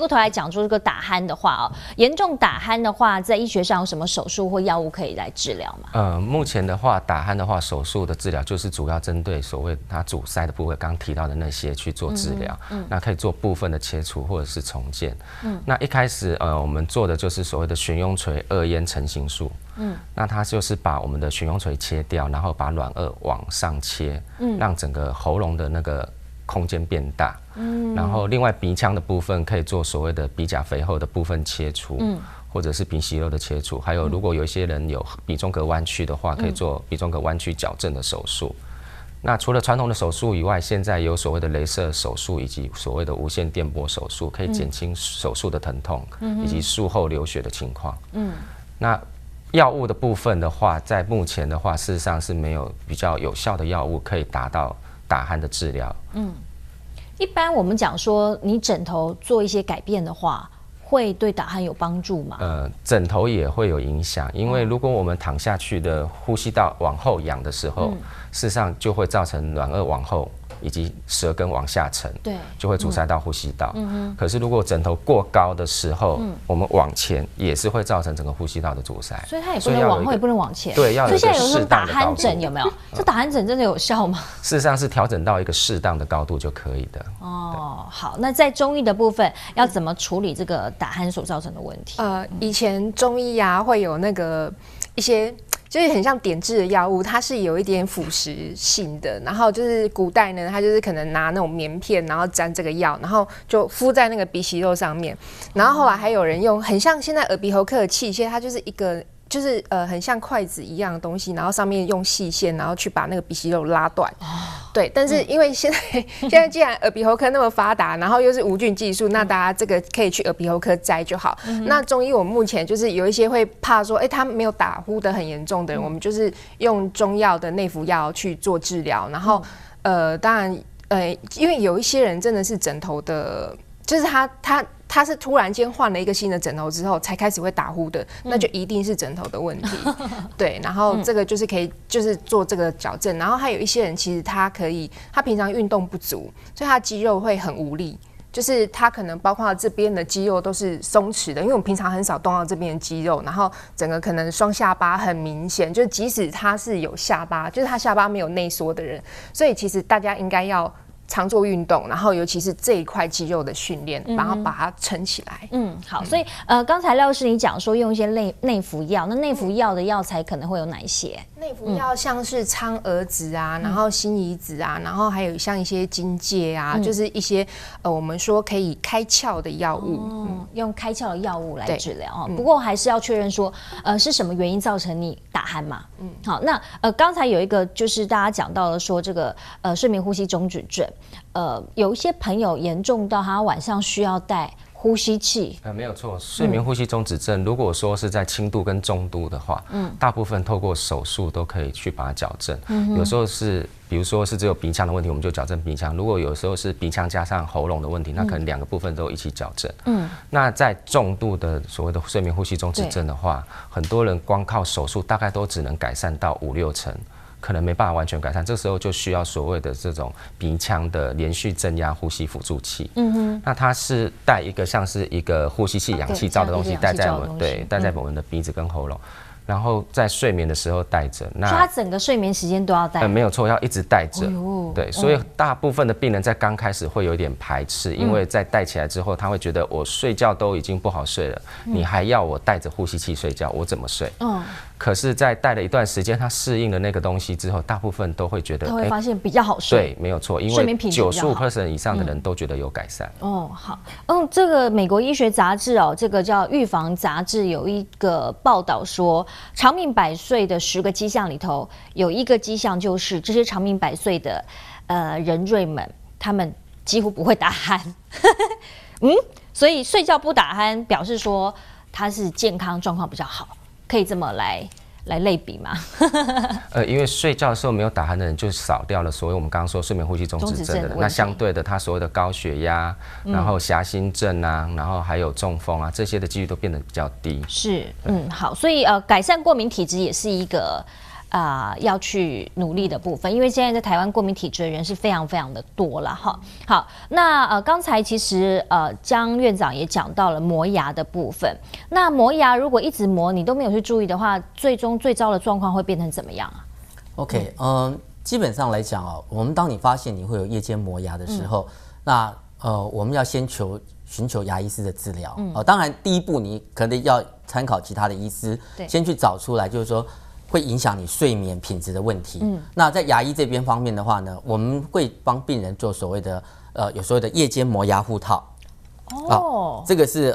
过头来讲说这个打鼾的话哦，严重打鼾的话，在医学上有什么手术或药物可以来治疗吗？目前的话，打鼾的话，手术的治疗就是主要针对所谓它阻塞的部位，刚刚提到的那些去做治疗。那可以做部分的切除或者是重建。那一开始我们做的就是所谓的悬雍垂2咽成型术。那它就是把我们的悬雍垂切掉，然后把软腭往上切，让整个喉咙的那个空间变大。然后另外鼻腔的部分可以做所谓的鼻甲肥厚的部分切除。或者是鼻息肉的切除，还有如果有一些人有鼻中隔弯曲的话，可以做鼻中隔弯曲矫正的手术。那除了传统的手术以外，现在有所谓的雷射手术以及所谓的无线电波手术，可以减轻手术的疼痛以及术后流血的情况。那药物的部分的话，在目前的话，事实上是没有比较有效的药物可以达到打鼾的治疗。一般我们讲说，你枕头做一些改变的话，会对打鼾有帮助吗？枕头也会有影响，因为如果我们躺下去的呼吸道往后仰的时候，事实上就会造成软腭往后以及舌根往下沉，对，就会阻塞到呼吸道。可是如果枕头过高的时候，我们往前也是会造成整个呼吸道的阻塞，所以它也不能往后，也不能往前。对，要有一个适当的高度。所以现在有什么打鼾枕有没有？这打鼾枕真的有效吗？事实上是调整到一个适当的高度就可以的。好，那在中医的部分要怎么处理这个打鼾所造成的问题？以前中医啊会有那个一些。就是很像点痣的药物，它是有一点腐蚀性的。然后就是古代呢，它就是可能拿那种棉片，然后沾这个药，然后就敷在那个鼻息肉上面。然后后来还有人用很像现在耳鼻喉科的器械，它就是一个。就是很像筷子一样的东西，然后上面用细线，然后去把那个鼻息肉拉断。对，但是因为现在既然耳鼻喉科那么发达，然后又是无菌技术，那大家这个可以去耳鼻喉科摘就好。那中医我们目前就是有一些会怕说，他没有打呼的很严重的人，我们就是用中药的内服药去做治疗。然后当然因为有一些人真的是枕头的，就是他是突然间换了一个新的枕头之后才开始会打呼的，那就一定是枕头的问题。对，然后这个就是可以就是做这个矫正。然后还有一些人其实他平常运动不足，所以他肌肉会很无力，就是他可能包括这边的肌肉都是松弛的，因为我们平常很少动到这边的肌肉，然后整个可能双下巴很明显，就即使他是有下巴，就是他下巴没有内缩的人，所以其实大家应该要常做运动，然后尤其是这一块肌肉的训练，然后把它撑起来。好，所以刚才廖医师你讲说用一些内服药，那内服药的药材可能会有哪一些？内服药像是苍蛾子啊，然后辛夷子啊，然后还有像一些荆芥啊，就是一些我们说可以开窍的药物，用开窍的药物来治疗。不过还是要确认说，是什么原因造成你打鼾嘛？好，那刚才有一个就是大家讲到了说这个睡眠呼吸中止症，有一些朋友严重到他晚上需要戴呼吸器。没有错，睡眠呼吸中止症，如果说是在轻度跟中度的话，大部分透过手术都可以去把它矫正。有时候是，比如说是只有鼻腔的问题，我们就矫正鼻腔；如果有时候是鼻腔加上喉咙的问题，那可能两个部分都一起矫正。那在重度的所谓的睡眠呼吸中止症的话，很多人光靠手术大概都只能改善到5-6成。可能没办法完全改善，这时候就需要所谓的这种鼻腔的连续正压呼吸辅助器。那它是带一个像是一个呼吸器、氧气罩的东西，戴在我们的鼻子跟喉咙，然后在睡眠的时候戴着。那所以他整个睡眠时间都要戴？没有错，要一直戴着。对，所以大部分的病人在刚开始会有一点排斥，因为在戴起来之后，他会觉得我睡觉都已经不好睡了，你还要我戴着呼吸器睡觉，我怎么睡？可是，在戴了一段时间，他适应了那个东西之后，大部分都会觉得，他会发现比较好睡。对，没有错，因为95% 以上的人都觉得有改善。好，这个美国医学杂志这个叫《预防杂志》有一个报道说，长命百岁的10个迹象里头，有一个迹象就是这些长命百岁的人瑞们，他们几乎不会打鼾。所以睡觉不打鼾，表示说他是健康状况比较好。可以这么来类比吗？因为睡觉的时候没有打鼾的人，就少掉了所谓我们刚刚说睡眠呼吸中止症的人。那相对的，他所谓的高血压，然后狭心症啊，然后还有中风啊，这些的几率都变得比较低。是，好，所以改善过敏体质也是一个要去努力的部分，因为现在在台湾过敏体质的人是非常非常的多了哈。好，那刚才其实江院长也讲到了磨牙的部分。那磨牙如果一直磨，你都没有去注意的话，最终最糟的状况会变成怎么样啊 ？OK，基本上来讲哦，我们当你发现你会有夜间磨牙的时候，那我们要先寻求牙医师的治疗。当然第一步你可能要参考其他的医师，先去找出来，就是说会影响你睡眠品质的问题。那在牙医这边方面的话呢，我们会帮病人做所谓的有所谓的夜间磨牙护套。这个是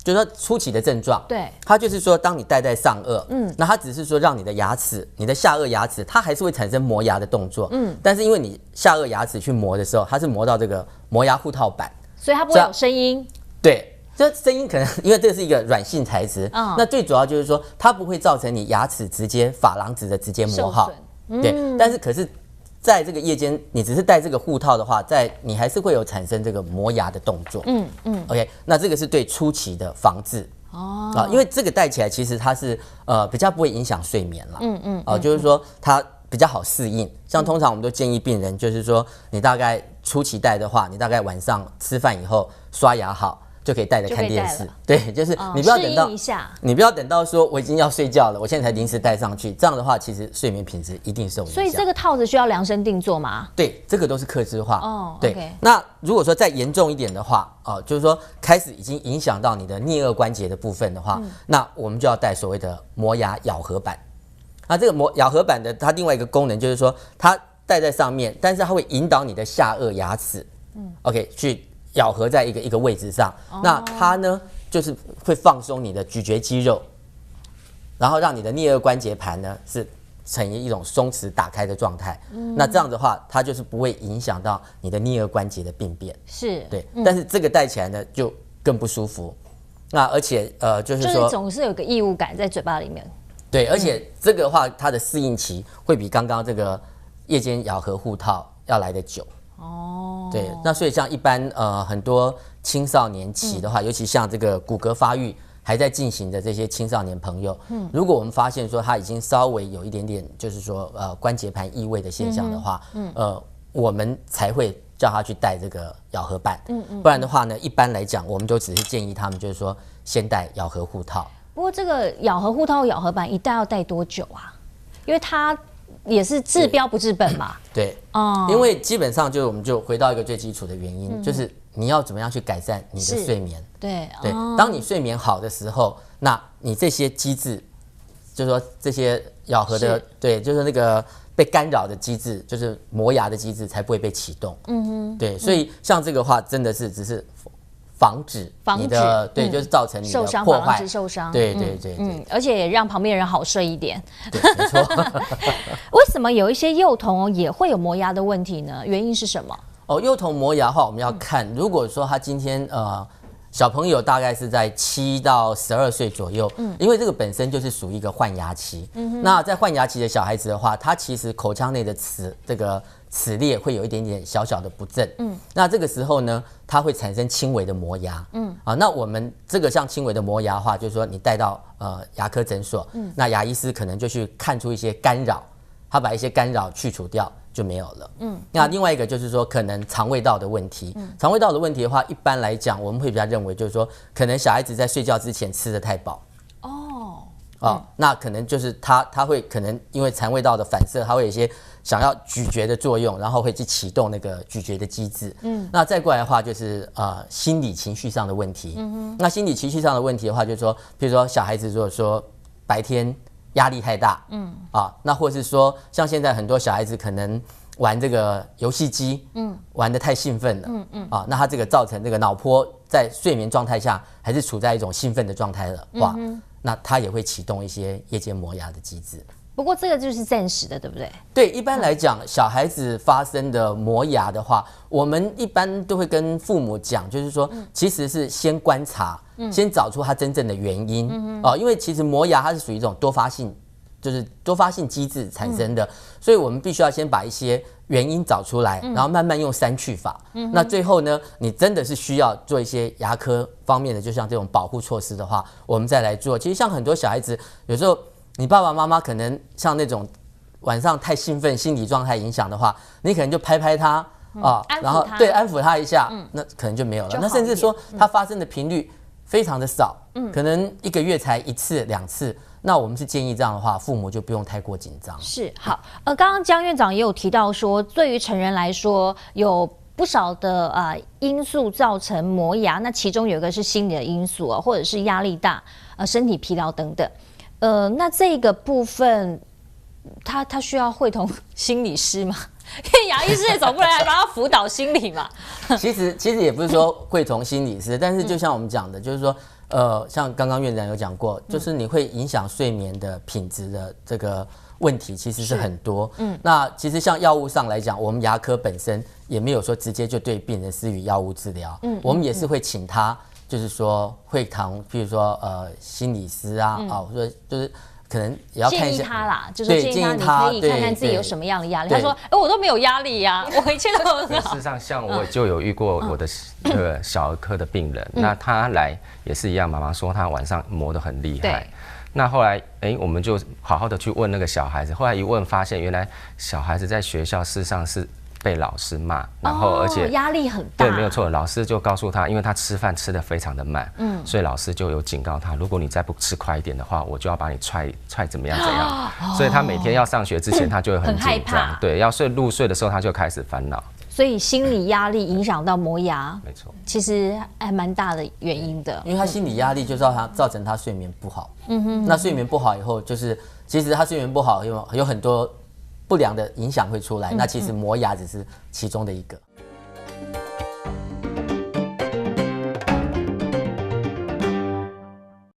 就是说初期的症状，对，它就是说，当你戴在上颚，那它只是说让你的牙齿，你的下颚牙齿，它还是会产生磨牙的动作，但是因为你下颚牙齿去磨的时候，它是磨到这个磨牙护套板，所以它不会有声音，对，这声音可能因为这是一个软性材质，那最主要就是说它不会造成你牙齿直接珐琅质的直接磨耗，对，但是可是。在这个夜间，你只是戴这个护套的话，你还是会有产生这个磨牙的动作。OK， 那这个是对初期的防治。因为这个戴起来其实它是比较不会影响睡眠了。就是说它比较好适应。像通常我们都建议病人，就是说你大概初期戴的话，你大概晚上吃饭以后刷牙好。就可以带着看电视，对，就是你不要等到你不要等到说我已经要睡觉了，我现在才临时戴上去，这样的话其实睡眠品质一定受影响。所以这个套子需要量身定做吗？对，这个都是客制化。对。Okay. 那如果说再严重一点的话，就是说开始已经影响到你的颞颌关节的部分的话，那我们就要戴所谓的磨牙咬合板。那这个咬合板的它另外一个功能就是说，它戴在上面，但是它会引导你的下颚牙齿，OK 去。咬合在一个位置上，那它呢就是会放松你的咀嚼肌肉，然后让你的颞颌关节盘呢是呈现一种松弛打开的状态。那这样的话，它就是不会影响到你的颞颌关节的病变。是，对。但是这个戴起来呢就更不舒服。那而且就是说，总是有个异物感在嘴巴里面。对，而且这个的话，它的适应期会比刚刚这个夜间咬合护套要来得久。对，那所以像一般很多青少年期的话，尤其像这个骨骼发育还在进行的这些青少年朋友，如果我们发现说他已经稍微有一点点就是说关节盘异位的现象的话，我们才会叫他去戴这个咬合板，不然的话呢，一般来讲我们就只是建议他们就是说先戴咬合护套。不过这个咬合护套、咬合板一戴要戴多久啊？因为它也是治标不治本嘛。对，因为基本上就是我们就回到一个最基础的原因，就是你要怎么样去改善你的睡眠。对，当你睡眠好的时候，那你这些机制，就是说这些咬合的，对，就是那个被干扰的机制，就是磨牙的机制才不会被启动。对，所以像这个话，真的是只是防止你的对，就是造成你的破坏、受伤。对，而且也让旁边人好睡一点。对，没错。为什么有一些幼童也会有磨牙的问题呢？原因是什么？幼童磨牙的话，我们要看，如果说他今天小朋友大概是在7到12岁左右，因为这个本身就是属于一个换牙期。那在换牙期的小孩子的话，他其实口腔内的齿列会有一点点小小的不正。那这个时候呢，它会产生轻微的磨牙。那我们这个像轻微的磨牙的话，就是说你带到牙科诊所，那牙医师可能就去看出一些干扰，他把一些干扰去除掉。就没有了。那另外一个就是说，可能肠胃道的问题。肠胃道的问题的话，一般来讲，我们会比较认为就是说，可能小孩子在睡觉之前吃得太饱。那可能就是他会可能因为肠胃道的反射，他会有一些想要咀嚼的作用，然后会去启动那个咀嚼的机制。那再过来的话就是心理情绪上的问题。那心理情绪上的问题的话，就是说，比如说小孩子如果说白天压力太大，那或是说像现在很多小孩子可能玩这个游戏机，玩得太兴奋了，那他这个造成这个脑波在睡眠状态下还是处在一种兴奋的状态的话，那他也会启动一些夜间磨牙的机制。不过这个就是暂时的，对不对？对，一般来讲，小孩子发生的磨牙的话，我们一般都会跟父母讲，就是说，其实是先观察，先找出他真正的原因。因为其实磨牙它是属于一种多发性，就是多发性机制产生的，所以我们必须要先把一些原因找出来，然后慢慢用删去法。那最后呢，你真的是需要做一些牙科方面的，就像这种保护措施的话，我们再来做。其实像很多小孩子有时候你爸爸妈妈可能像那种晚上太兴奋，心理状态影响的话，你可能就拍拍他啊，然后对安抚他一下，那可能就没有了。那甚至说它发生的频率非常的少，可能1个月才1次2次。那我们是建议这样的话，父母就不用太过紧张。是好，刚刚江院长也有提到说，对于成人来说有不少的因素造成磨牙，那其中有一个是心理的因素啊，或者是压力大、身体疲劳等等。那这个部分，他需要会同心理师吗？因为牙医师也总不能来帮他辅导心理嘛。其实也不是说会同心理师，但是就像我们讲的，就是说。像刚刚院长有讲过，就是你会影响睡眠的品质的这个问题，其实是很多。那其实像药物上来讲，我们牙科本身也没有说直接就对病人施予药物治疗，我们也是会请他，就是说会谈，譬如说心理师啊，或者就是可能也要看一下建议他啦，就是建议他，你可以看看自己有什么样的压力。他说：“我都没有压力呀，我一切都很好。”事实上，像我就有遇过我的小儿科的病人，那他来也是一样，妈妈说他晚上磨得很厉害。那后来，我们就好好的去问那个小孩子，后来一问发现，原来小孩子在学校事实上是被老师骂，然后而且压力很大。对，没有错。老师就告诉他，因为他吃饭吃得非常的慢，所以老师就有警告他，如果你再不吃快一点的话，我就要把你踹怎么样怎样。所以他每天要上学之前，他就会很紧张。对，要入睡的时候，他就开始烦恼。所以心理压力影响到磨牙，没错，其实还蛮大的原因的。因为他心理压力就造成他睡眠不好。那睡眠不好以后，就是其实他睡眠不好有很多不良的影响会出来，那其实磨牙只是其中的一个。